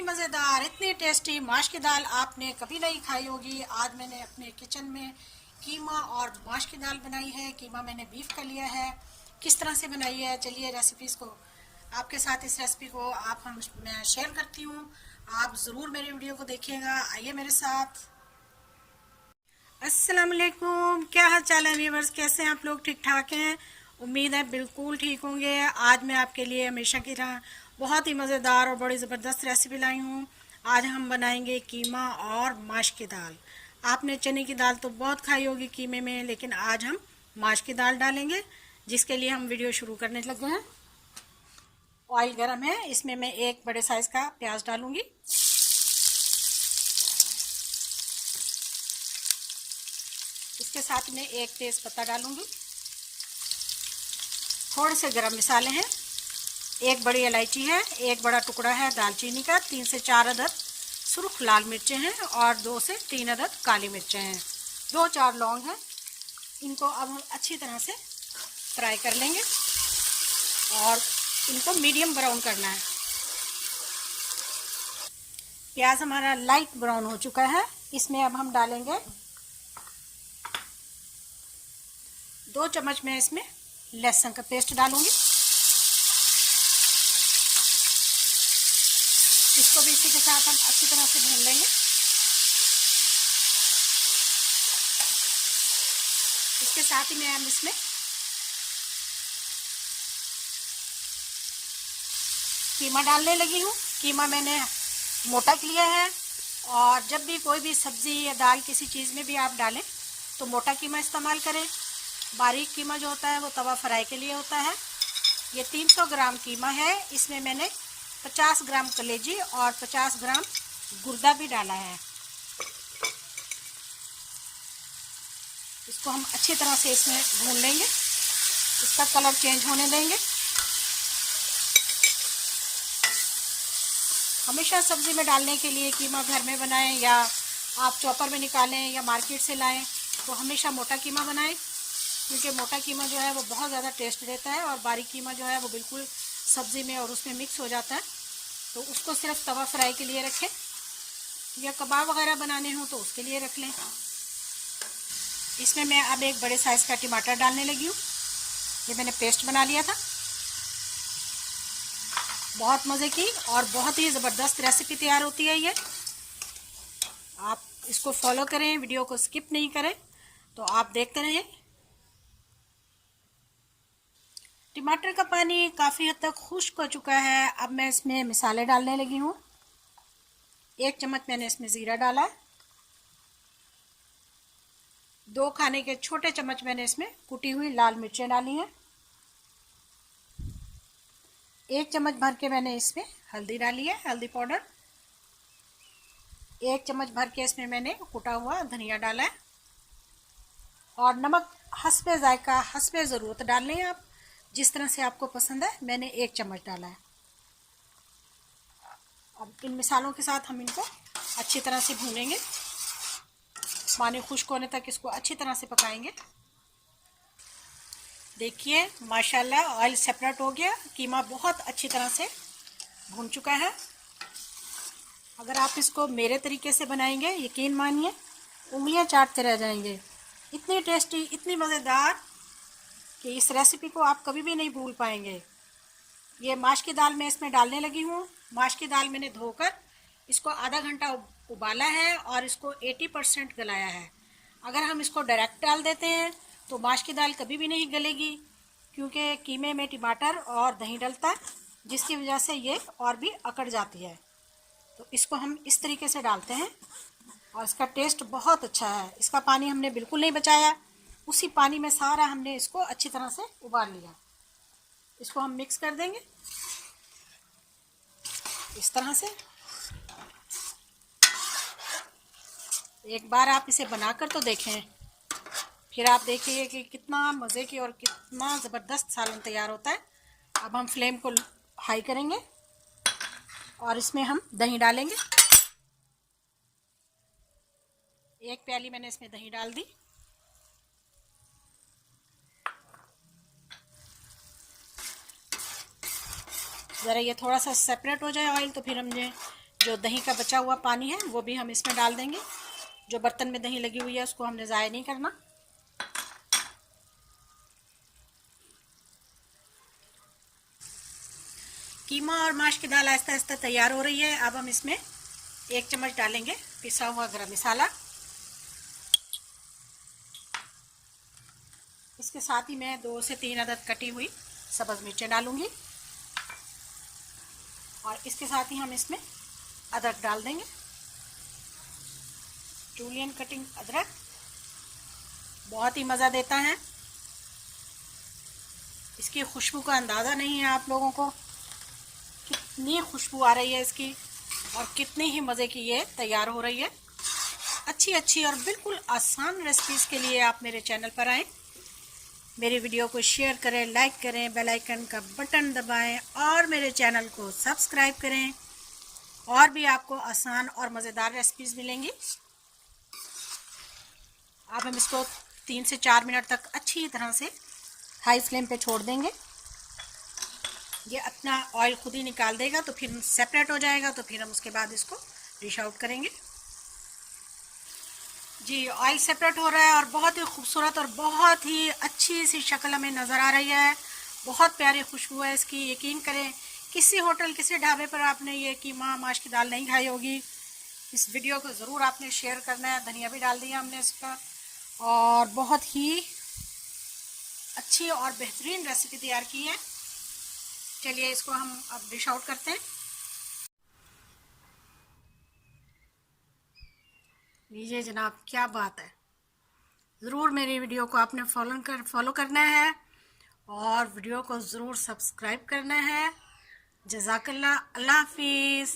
मज़ेदार, इतनी टेस्टी माश की दाल आपने कभी नहीं खाई होगी। आज मैंने अपने किचन में कीमा और माश की दाल बनाई है। कीमा मैंने बीफ का लिया है। किस तरह से बनाई है, चलिए रेसिपीज़ को आपके साथ, इस रेसिपी को मैं शेयर करती हूँ। आप ज़रूर मेरे वीडियो को देखिएगा। आइए मेरे साथ। अस्सलाम वालेकुम, क्या हाल चाल है व्यूअर्स, कैसे हैं आप लोग? ठीक ठाक हैं? उम्मीद है बिल्कुल ठीक होंगे। आज मैं आपके लिए हमेशा की तरह बहुत ही मज़ेदार और बड़ी ज़बरदस्त रेसिपी लाई हूँ। आज हम बनाएंगे कीमा और माश की दाल। आपने चने की दाल तो बहुत खाई होगी कीमे में, लेकिन आज हम माश की दाल डालेंगे, जिसके लिए हम वीडियो शुरू करने लगे हैं। ऑयल गर्म है, इसमें मैं एक बड़े साइज़ का प्याज डालूंगी। इसके साथ में एक तेज़ पत्ता डालूंगी। थोड़े से गरम मसाले हैं, एक बड़ी इलायची है, एक बड़ा टुकड़ा है दालचीनी का, 3 से 4 अदद सुर्ख लाल मिर्चें हैं और 2 से 3 अदद काली मिर्चें हैं। 2-4 लौंग हैं। इनको अब हम अच्छी तरह से फ्राई कर लेंगे और इनको मीडियम ब्राउन करना है। प्याज हमारा लाइट ब्राउन हो चुका है। इसमें अब हम डालेंगे 2 चम्मच में इसमें लहसुन का पेस्ट डालूंगी। इसको भी इसी के साथ हम अच्छी तरह से भून लेंगे। इसके साथ ही मैं हम इसमें कीमा डालने लगी हूँ। कीमा मैंने मोटा लिया है, और जब भी कोई भी सब्ज़ी या दाल किसी चीज़ में भी आप डालें तो मोटा कीमा इस्तेमाल करें। बारीक कीमा जो होता है वो तवा फ्राई के लिए होता है। ये 300 ग्राम कीमा है। इसमें मैंने 50 ग्राम कलेजी और 50 ग्राम गुर्दा भी डाला है। इसको हम अच्छी तरह से इसमें भून लेंगे, इसका कलर चेंज होने देंगे। हमेशा सब्ज़ी में डालने के लिए कीमा घर में बनाएं या आप चॉपर में निकालें या मार्केट से लाएं, तो हमेशा मोटा कीमा बनाएं, क्योंकि मोटा कीमा जो है वो बहुत ज़्यादा टेस्ट देता है, और बारीक कीमा जो है वो बिल्कुल सब्ज़ी में और उसमें मिक्स हो जाता है। तो उसको सिर्फ तवा फ्राई के लिए रखें, या कबाब वगैरह बनाने हो तो उसके लिए रख लें। इसमें मैं अब एक बड़े साइज़ का टमाटर डालने लगी हूँ। ये मैंने पेस्ट बना लिया था। बहुत मज़े की और बहुत ही ज़बरदस्त रेसिपी तैयार होती है ये। आप इसको फॉलो करें, वीडियो को स्किप नहीं करें, तो आप देखते रहें। टमाटर का पानी काफ़ी हद तक खुश्क हो चुका है। अब मैं इसमें मसाले डालने लगी हूँ। 1 चम्मच मैंने इसमें ज़ीरा डाला है। 2 खाने के छोटे चम्मच मैंने इसमें कुटी हुई लाल मिर्चें डाली हैं। 1 चम्मच भर के मैंने इसमें हल्दी डाली है, हल्दी पाउडर। 1 चम्मच भर के इसमें मैंने कुटा हुआ धनिया डाला है। और नमक हस्बे जायका, हस्बे ज़रूरत डाल लें आप, जिस तरह से आपको पसंद है। मैंने 1 चम्मच डाला है। अब इन मसालों के साथ हम इनको अच्छी तरह से भूनेंगे। पानी खुश्क होने तक इसको अच्छी तरह से पकाएंगे। देखिए माशाल्लाह ऑयल सेपरेट हो गया। कीमा बहुत अच्छी तरह से भून चुका है। अगर आप इसको मेरे तरीके से बनाएंगे, यकीन मानिए उंगलियां चाटते रह जाएंगे। इतनी टेस्टी, इतनी मज़ेदार कि इस रेसिपी को आप कभी भी नहीं भूल पाएंगे। ये माश की दाल मैं इसमें डालने लगी हूँ। माश की दाल मैंने धोकर इसको आधा घंटा उबाला है और इसको 80% गलाया है। अगर हम इसको डायरेक्ट डाल देते हैं तो माश की दाल कभी भी नहीं गलेगी, क्योंकि कीमे में टमाटर और दही डलता है, जिसकी वजह से ये और भी अकड़ जाती है। तो इसको हम इस तरीके से डालते हैं और इसका टेस्ट बहुत अच्छा है। इसका पानी हमने बिल्कुल नहीं बचाया, उसी पानी में सारा हमने इसको अच्छी तरह से उबाल लिया। इसको हम मिक्स कर देंगे इस तरह से। एक बार आप इसे बनाकर तो देखें, फिर आप देखिए कि कितना मज़े की और कितना ज़बरदस्त सालन तैयार होता है। अब हम फ्लेम को हाई करेंगे और इसमें हम दही डालेंगे। 1 प्याली मैंने इसमें दही डाल दी। ज़रा ये थोड़ा सा सेपरेट हो जाए ऑयल, तो फिर हमने जो दही का बचा हुआ पानी है वो भी हम इसमें डाल देंगे। जो बर्तन में दही लगी हुई है उसको हमने ज़ाया नहीं करना। कीमा और माश की दाल आहिस्ता आहिस्ता तैयार हो रही है। अब हम इसमें 1 चम्मच डालेंगे पिसा हुआ गरम मसाला। इसके साथ ही मैं 2 से 3 अदद कटी हुई सब्ज़ मिर्चें डालूंगी और इसके साथ ही हम इसमें अदरक डाल देंगे। जूलियन कटिंग अदरक बहुत ही मज़ा देता है। इसकी खुशबू का अंदाज़ा नहीं है आप लोगों को, कितनी खुशबू आ रही है इसकी और कितनी ही मज़े की ये तैयार हो रही है। अच्छी और बिल्कुल आसान रेसिपीज़ के लिए आप मेरे चैनल पर आएँ, मेरे वीडियो को शेयर करें, लाइक करें, बेल आइकन का बटन दबाएं और मेरे चैनल को सब्सक्राइब करें। और भी आपको आसान और मज़ेदार रेसिपीज़ मिलेंगी। अब हम इसको 3 से 4 मिनट तक अच्छी तरह से हाई फ्लेम पे छोड़ देंगे। ये अपना ऑयल खुद ही निकाल देगा, तो फिर सेपरेट हो जाएगा, तो फिर हम उसके बाद इसको डिश आउट करेंगे। जी, ऑयल सेपरेट हो रहा है और बहुत ही खूबसूरत और बहुत ही अच्छी सी शक्ल हमें नज़र आ रही है। बहुत प्यारी खुशबू है इसकी। यकीन करें किसी होटल, किसी ढाबे पर आपने ये कीमा माश की दाल नहीं खाई होगी। इस वीडियो को ज़रूर आपने शेयर करना है। धनिया भी डाल दिया हमने इस पर और बहुत ही अच्छी और बेहतरीन रेसिपी तैयार की है। चलिए इसको हम अब डिश आउट करते हैं। लीजिए जनाब, क्या बात है। ज़रूर मेरी वीडियो को आपने फॉलो करना है और वीडियो को ज़रूर सब्सक्राइब करना है। जज़ाकल्लाह, अल्लाह हाफिज़।